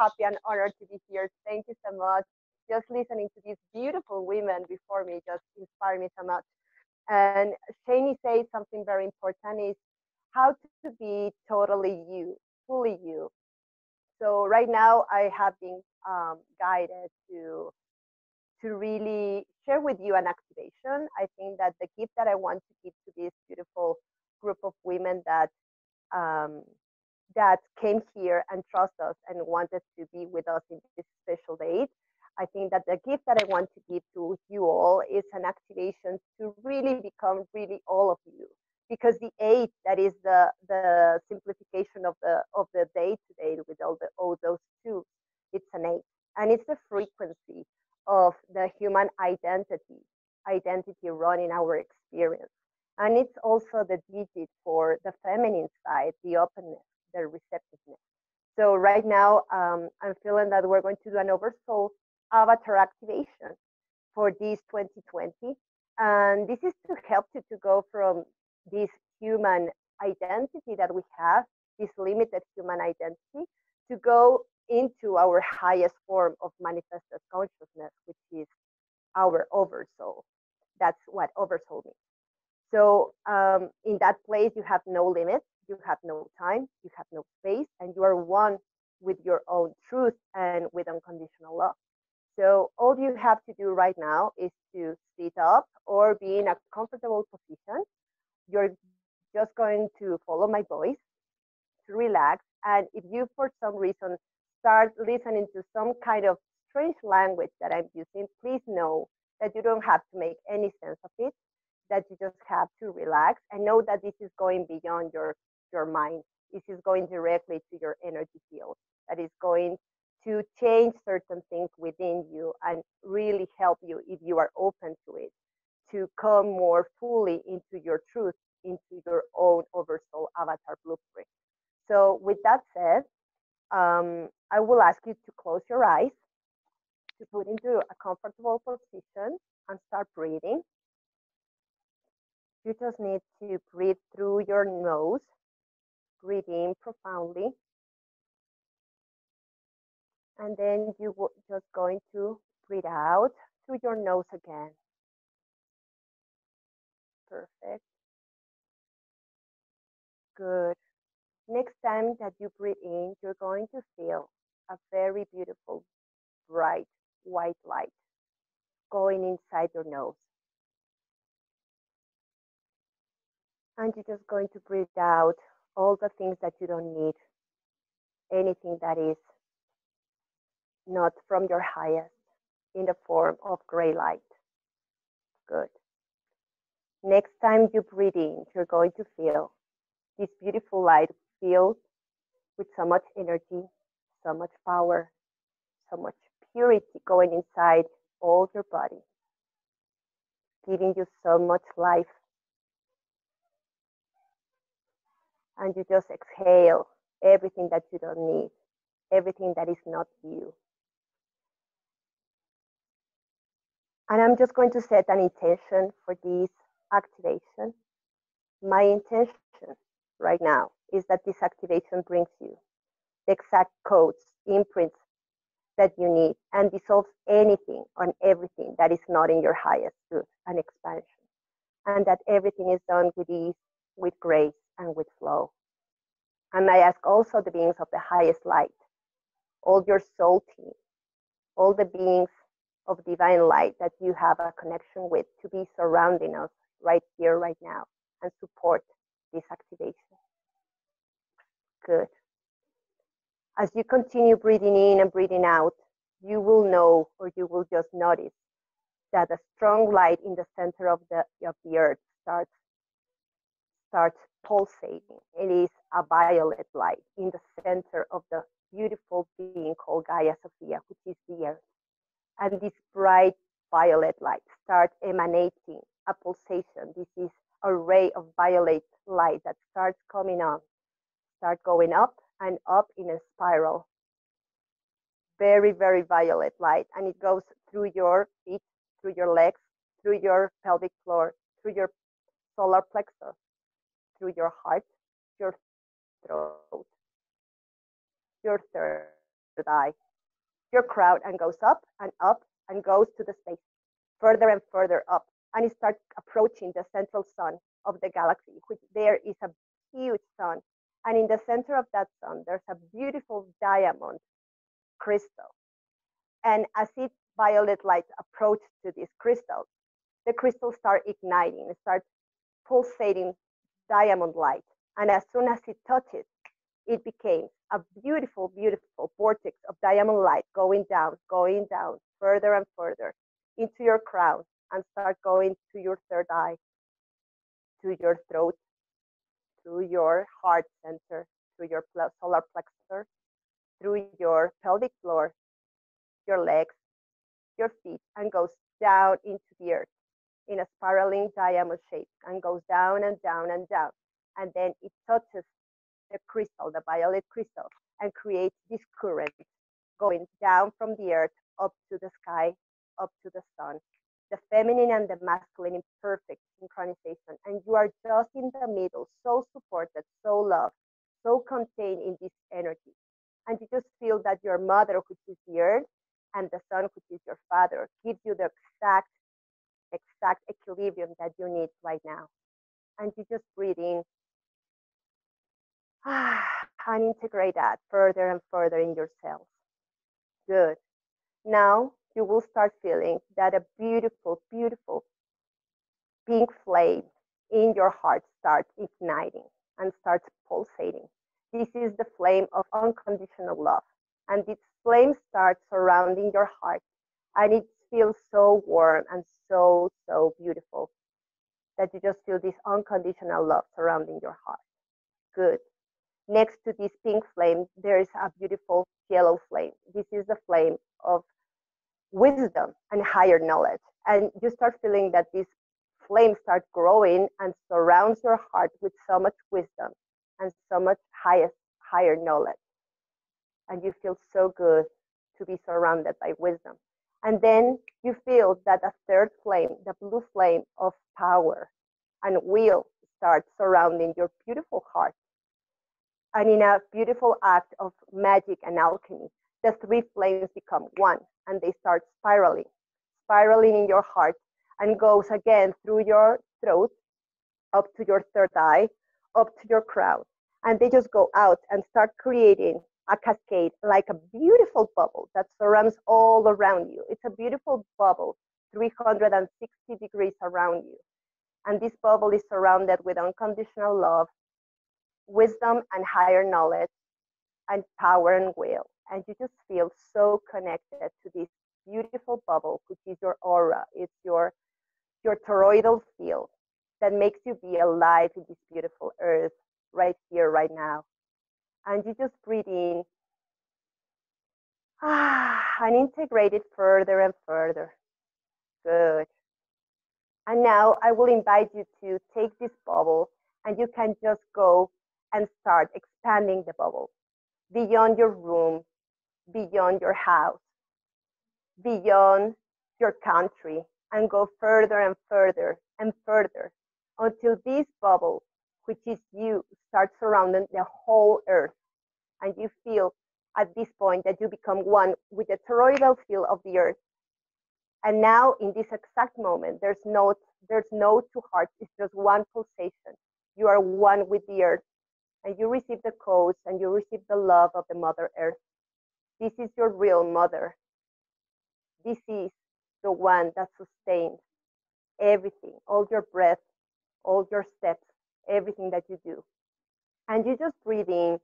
happy and honored to be here. Thank you so much. Just listening to these beautiful women before me just inspired me so much. And Shani says something very important is how to be totally you, fully you. So right now I have been guided to really share with you an activation. I think that the gift that I want to give to this beautiful group of women um, that came here and trust us and wanted to be with us in this special date. I think that the gift that I want to give to you all is an activation to really become really all of you. Because the eight, that is the simplification of the day today with all those two, it's an eight, and it's the frequency of the human identity running our experience, and it's also the digit for the feminine side, the openness, the receptiveness. So right now, I'm feeling that we're going to do an oversoul avatar activation for this 2020. And this is to help you to go from this human identity that we have, this limited human identity, to go into our highest form of manifested consciousness, which is our oversoul. That's what oversoul means. So in that place, you have no limits, you have no time, you have no space, and you are one with your own truth and with unconditional love. So all you have to do right now is to sit up or be in a comfortable position. You're just going to follow my voice, to relax. And if you, for some reason, start listening to some kind of strange language that I'm using, please know that you don't have to make any sense of it, that you just have to relax and know that this is going beyond your mind. This is going directly to your energy field, that is going to change certain things within you and really help you, if you are open to it, to come more fully into your truth, into your own oversoul avatar blueprint. So with that said, I will ask you to close your eyes, to put into a comfortable position and start breathing. You just need to breathe through your nose, breathe in profoundly, and then you will just going to breathe out through your nose again. Perfect. Good. Next time that you breathe in, you're going to feel a very beautiful, bright, white light going inside your nose. And you're just going to breathe out all the things that you don't need, anything that is not from your highest, in the form of gray light. Good. Next time you breathe in, you're going to feel this beautiful light filled with so much energy, so much power, so much purity going inside all your body, giving you so much life. And you just exhale everything that you don't need, everything that is not you. And I'm just going to set an intention for this activation. My intention right now is that this activation brings you the exact codes, imprints that you need, and dissolves anything and everything that is not in your highest truth and expansion. And that everything is done with ease, with grace, and with flow. And I ask also the beings of the highest light, all your soul team, all the beings of divine light that you have a connection with, to be surrounding us right here, right now, and support this activation. Good. As you continue breathing in and breathing out, you will know, or you will just notice, that a strong light in the center of the earth starts pulsating. It is a violet light in the center of the beautiful being called Gaia Sophia, which is the earth. And this bright violet light starts emanating a pulsation. This is a ray of violet light that starts coming on, start going up and up in a spiral. Very, very violet light. And it goes through your feet, through your legs, through your pelvic floor, through your solar plexus, through your heart, your throat, your third eye, eye, your crown, and goes up and goes to the space, further and further up. And it starts approaching the central sun of the galaxy, which there is a huge sun. And in the center of that sun, there's a beautiful diamond crystal. And as its violet light approaches to this crystal, the crystal starts igniting, it starts pulsating diamond light. And as soon as it touches, it became a beautiful, beautiful vortex of diamond light going down, further and further into your crown and start going to your third eye, to your throat, to your heart center, to your solar plexus, through your pelvic floor, your legs, your feet, and goes down into the earth in a spiraling diamond shape and goes down and down and down. And then it touches the crystal, the violet crystal, and creates this current going down from the earth up to the sky, up to the sun, the feminine and the masculine in perfect synchronization. And you are just in the middle, so supported, so loved, so contained in this energy. And you just feel that your mother, which is the earth, and the sun, which is your father, gives you the exact equilibrium that you need right now. And you just breathe in and integrate that further and further in your cells. Good. Now you will start feeling that a beautiful, beautiful pink flame in your heart starts igniting and starts pulsating. This is the flame of unconditional love. And this flame starts surrounding your heart. And it feels so warm and so, so beautiful that you just feel this unconditional love surrounding your heart. Good. Next to this pink flame, there is a beautiful yellow flame. This is the flame of wisdom and higher knowledge. And you start feeling that this flame starts growing and surrounds your heart with so much wisdom and so much higher knowledge. And you feel so good to be surrounded by wisdom. And then you feel that a third flame, the blue flame of power and will, starts surrounding your beautiful heart. And in a beautiful act of magic and alchemy, the three flames become one and they start spiraling in your heart and goes again through your throat, up to your third eye, up to your crown. And they just go out and start creating a cascade, like a beautiful bubble that surrounds all around you. It's a beautiful bubble, 360 degrees around you. And this bubble is surrounded with unconditional love, wisdom and higher knowledge, and power and will. And you just feel so connected to this beautiful bubble, which is your aura. It's your toroidal field that makes you be alive in this beautiful earth right here, right now. And you just breathe in and integrate it further and further. Good. And now I will invite you to take this bubble and you can just go and start expanding the bubble beyond your room, beyond your house, beyond your country, and go further and further and further until this bubble, which is you, starts surrounding the whole earth. And you feel at this point that you become one with the toroidal field of the earth. And now in this exact moment, there's no two hearts, it's just one pulsation. You are one with the earth, and you receive the codes and you receive the love of the Mother Earth. This is your real mother. This is the one that sustains everything, all your breath, all your steps, everything that you do. And you just breathe in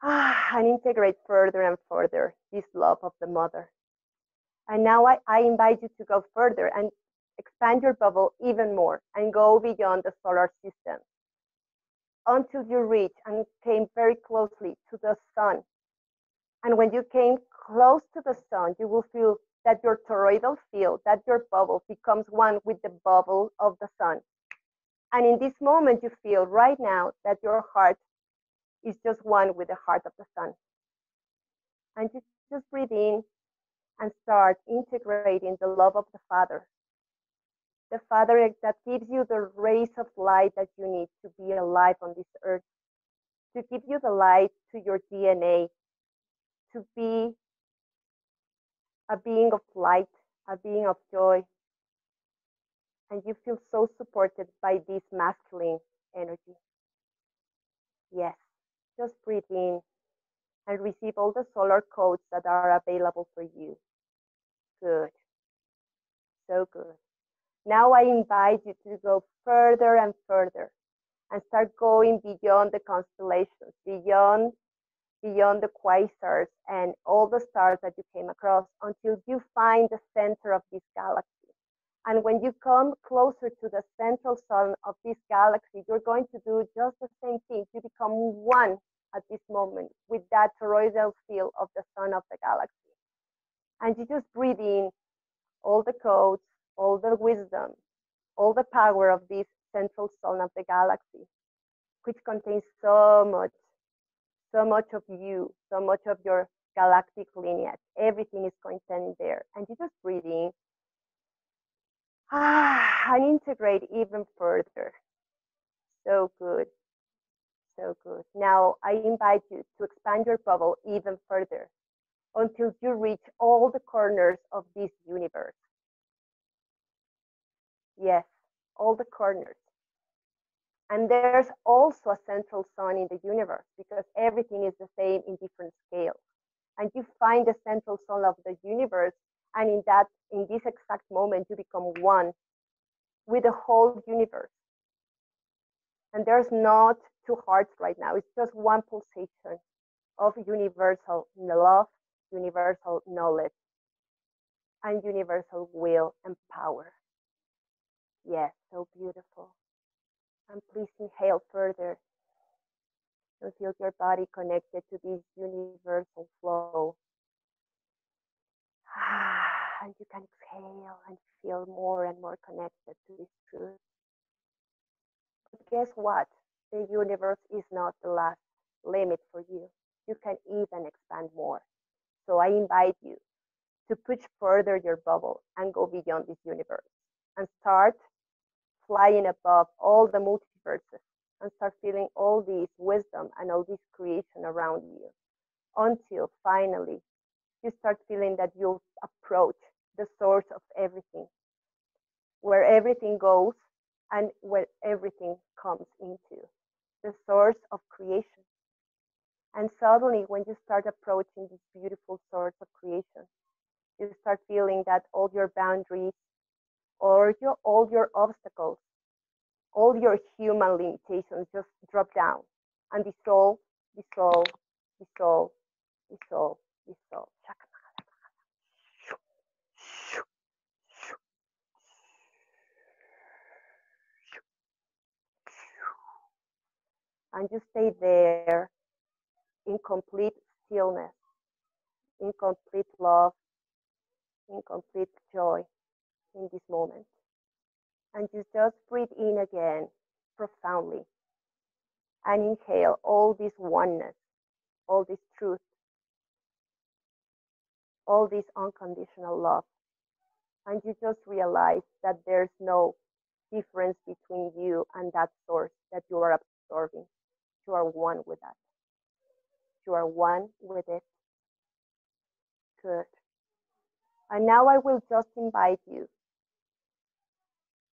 and integrate further and further this love of the mother. And now I invite you to go further and expand your bubble even more and go beyond the solar system until you reach and came very closely to the sun. And when you came close to the sun, you will feel that your toroidal field, that your bubble becomes one with the bubble of the sun. And in this moment, you feel right now that your heart is just one with the heart of the sun. And you just breathe in and start integrating the love of the Father. The Father that gives you the rays of light that you need to be alive on this earth, to give you the light to your DNA, to be a being of light, a being of joy, and you feel so supported by this masculine energy. Yes, just breathe in and receive all the solar codes that are available for you. Good, so good. Now I invite you to go further and further and start going beyond the constellations, beyond the quasars and all the stars that you came across until you find the center of this galaxy. And when you come closer to the central sun of this galaxy, you're going to do just the same thing. You become one at this moment with that toroidal field of the sun of the galaxy. And you just breathe in all the codes, all the wisdom, all the power of this central sun of the galaxy, which contains so much of you, so much of your galactic lineage. Everything is contained there. And you just breathe in and integrate even further. So good. So good. Now I invite you to expand your bubble even further until you reach all the corners of this universe. Yes, all the corners. And there's also a central sun in the universe because everything is the same in different scales. And you find the central sun of the universe, and in this exact moment, you become one with the whole universe. And there's not two hearts right now. It's just one pulsation of universal love, universal knowledge, and universal will and power. Yes, so beautiful. And please inhale further and feel your body connected to this universal flow. And you can exhale and feel more and more connected to this truth. But guess what? The universe is not the last limit for you. You can even expand more. So I invite you to push further your bubble and go beyond this universe and start flying above all the multiverses and start feeling all this wisdom and all this creation around you until finally you start feeling that you approach the source of everything, where everything goes and where everything comes into, the source of creation. And suddenly, when you start approaching this beautiful source of creation, you start feeling that all your boundaries or all your obstacles, all your human limitations just drop down and dissolve, dissolve, dissolve, dissolve, dissolve. And you stay there in complete stillness, in complete love, in complete joy in this moment. And you just breathe in again profoundly and inhale all this oneness, all this truth, all this unconditional love. And you just realize that there's no difference between you and that source that you are absorbing. You are one with that. You are one with it. Good. And now I will just invite you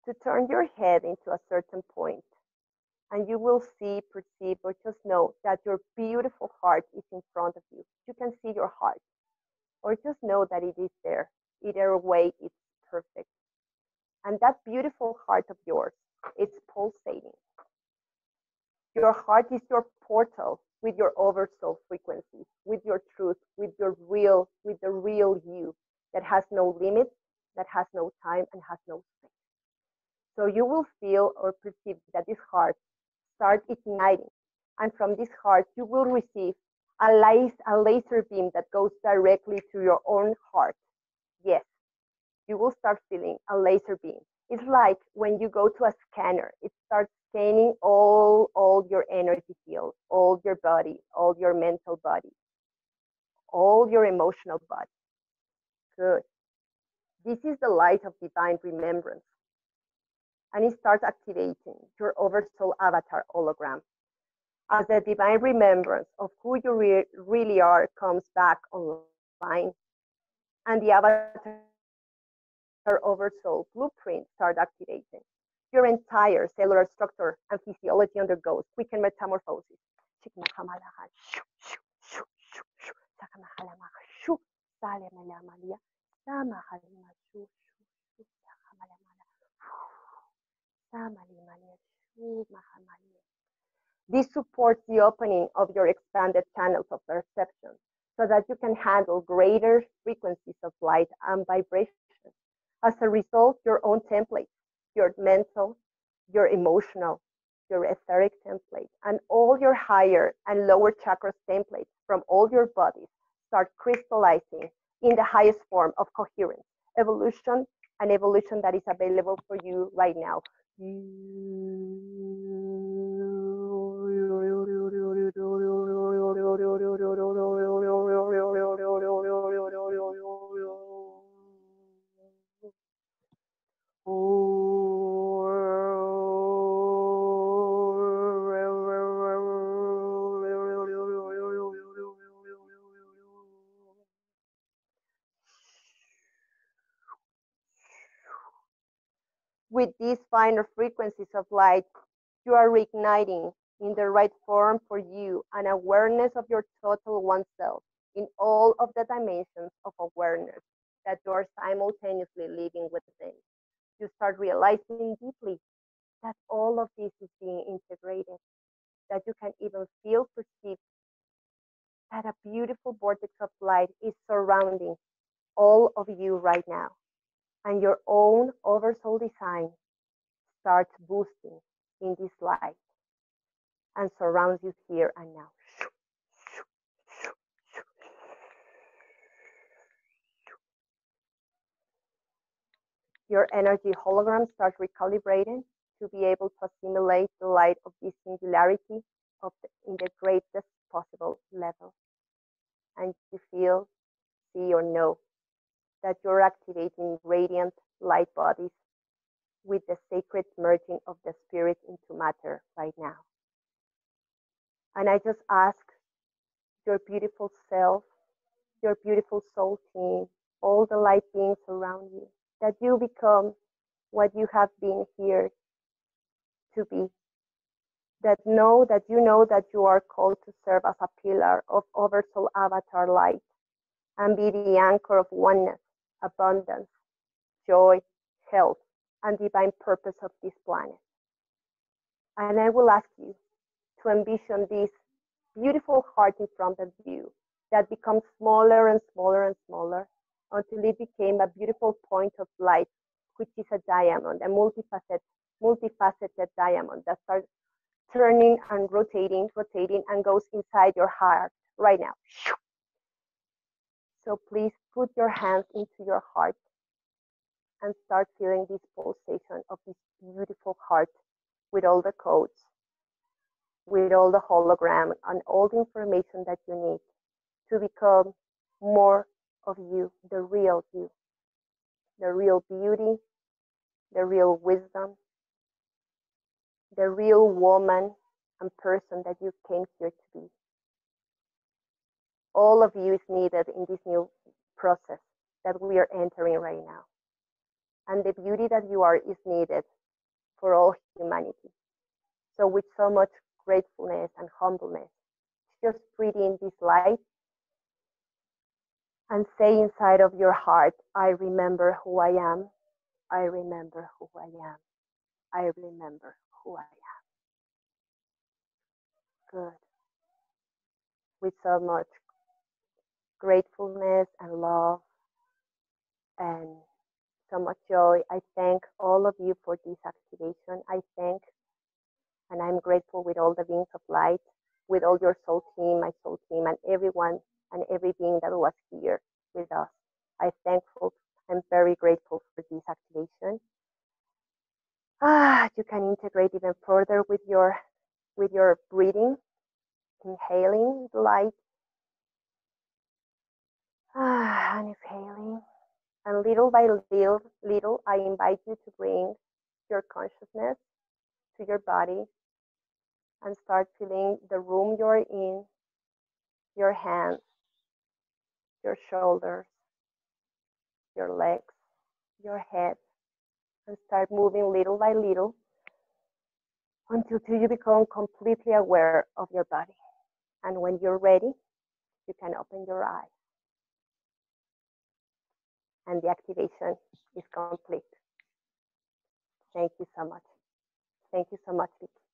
to turn your head into a certain point, and you will see, perceive, or just know that your beautiful heart is in front of you. You can see your heart, or just know that it is there. Either way, it's perfect. And that beautiful heart of yours, it's pulsating. Your heart is your portal with your oversoul frequencies, with your truth, with the real you that has no limits, that has no time, and has no space. So you will feel or perceive that this heart starts igniting. And from this heart, you will receive a laser beam that goes directly to your own heart. Yes, you will start feeling a laser beam. It's like when you go to a scanner, it starts scanning all your energy fields, all your body, all your mental body, all your emotional body. Good. This is the light of divine remembrance. And it starts activating your oversoul avatar hologram. As the divine remembrance of who you really are comes back online, and the avatar oversoul blueprint start activating, your entire cellular structure and physiology undergoes quick and metamorphosis. This supports the opening of your expanded channels of perception so that you can handle greater frequencies of light and vibration. As a result, your own templates, your mental, your emotional, your etheric template, and all your higher and lower chakras templates from all your bodies start crystallizing in the highest form of coherence, evolution, and evolution that is available for you right now. With these finer frequencies of light, you are reigniting in the right form for you an awareness of your total oneself in all of the dimensions of awareness that you are simultaneously living within. You start realizing deeply that all of this is being integrated, that you can even feel, perceive that a beautiful vortex of light is surrounding all of you right now. And your own oversoul design starts boosting in this light and surrounds you here and now. Your energy hologram starts recalibrating to be able to assimilate the light of this singularity in the greatest possible level. And you feel, see, or know that you're activating radiant light bodies with the sacred merging of the spirit into matter right now. And I just ask your beautiful self, your beautiful soul team, all the light beings around you, that you become what you have been here to be. That you know that you are called to serve as a pillar of oversoul avatar light and be the anchor of oneness, abundance, joy, health, and divine purpose of this planet. And I will ask you to envision this beautiful heart in front of you that becomes smaller and smaller and smaller until it became a beautiful point of light, which is a diamond, a multifaceted diamond that starts turning and rotating, and goes inside your heart right now. So please put your hands into your heart and start feeling this pulsation of this beautiful heart with all the codes, with all the hologram and all the information that you need to become more of you, the real beauty, the real wisdom, the real woman and person that you came here to be. All of you is needed in this new process that we are entering right now. And the beauty that you are is needed for all humanity. So with so much gratefulness and humbleness, just breathe in this light and say inside of your heart, I remember who I am. I remember who I am. I remember who I am. Good. With so much gratefulness and love and so much joy, I thank all of you for this activation. I thank and I'm grateful with all the beings of light, with all your soul team, my soul team, and everyone and every being that was here with us. I'm very grateful for this activation. You can integrate even further with your breathing, inhaling the light, and exhaling. And little by little, I invite you to bring your consciousness to your body, and start feeling the room you're in, your hands, your shoulders, your legs, your head, and start moving little by little until you become completely aware of your body. And when you're ready, you can open your eyes. And the activation is complete. Thank you so much. Thank you so much, Vicky.